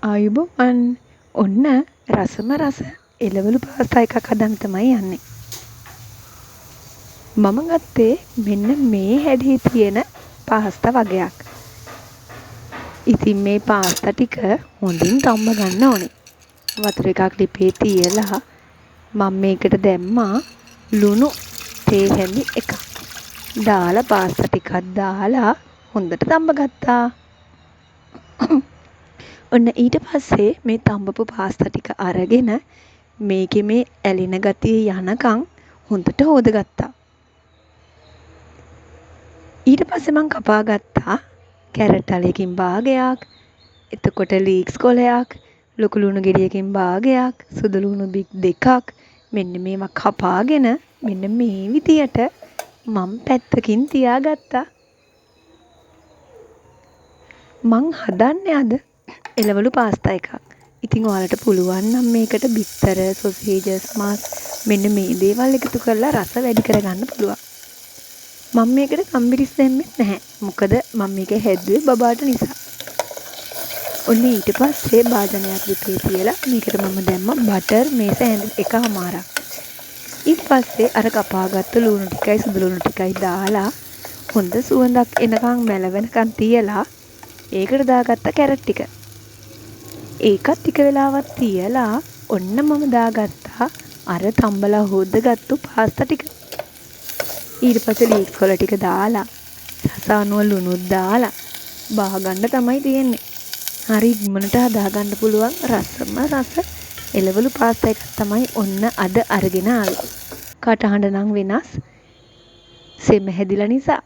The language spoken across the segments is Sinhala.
ආයුබෝවන්. ඔන්න රසම රස එළවලු පාස්තා එකක් හදන්න තමයි යන්නේ. මම ගත්තේ මෙන්න මේ හැඩේ තියෙන පාස්තා වගයක්. ඉතින් මේ පාස්තා ටික හොඳින් තම්බ ගන්න ඕනේ. වතුර එකක් ලිපේ තියලා මම මේකට දැම්මා ලුණු තේ හැඳි එකක්. දාලා පාස්තා ටිකක් දාලා හොඳට තම්බ ගත්තා. ඔන්න ඊට පස්සේ මේ තම්බපු පාස්තා ටික අරගෙන මේකේ මේ ඇලෙන ගතිය යනකම් හොඳට හොදගත්තා. ඊට පස්සේ මං කපා ගත්තා කැරට් අලයකින් භාගයක්, එතකොට ලීක්ස් කොලයක්, ලොකු ලුණු ගෙඩියකින් භාගයක්, සුදු ලුණු බික් දෙකක් මෙන්න මේවා කපාගෙන මෙන්න මේ විදියට මං පැත්තකින් තියාගත්තා. මං හදන්නේ අද එළවලු පාස්තා එකක්. ඉතින් ඔයාලට පුළුවන් නම් මේකට බිත්තර, සොසේජස්, මාස් මෙන්න මේ දේවල් එකතු කරලා රස වැඩි කරගන්න පුළුවන්. මම මේකට තම්බිරිස් දැම්මෙත් නැහැ. මොකද මම මේක හැදුවේ බබාට නිසා. ඔන්න ඊට පස්සේ භාජනයක් ලිපේ තියලා මේකට මම දැම්මා බටර් මේස හැඳි එකමාරක්. ඊට පස්සේ අර කපාගත්තු ලුණු ටිකයි සුදු ලුණු ටිකයි දාලා හොඳ සුවඳක් එනකන් මැලවෙනකන් තියලා ඒකට දාගත්ත කැරට් ටික. ඒකත් ටික වෙලාවක් තියලා ඔන්න මම දාගත්තා අර තම්බලා හොදගත්තු පාස්තා ටික. ඊට පස්සේ ලීක්ස් කොළ ටික දාලා රස අනුව ලුණුත් දාලා බාගන්න තමයි තියෙන්නේ. හරි ඉක්මනට හදාගන්න පුළුවන් රසම රස එළවලු පාස්තා එකක් තමයි ඔන්න අද අරගෙන ආවේ. කටහඬ නම් වෙනස්. සෙම හැදිලා නිසා.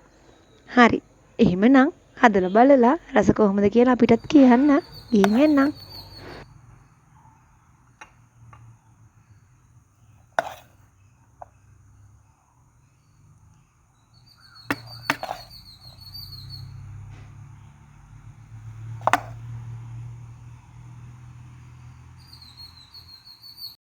හරි. එහෙමනම් හදලා බලලා රස කොහොමද කියලා අපිටත් කියන්න. ගිහින් එන්නම්.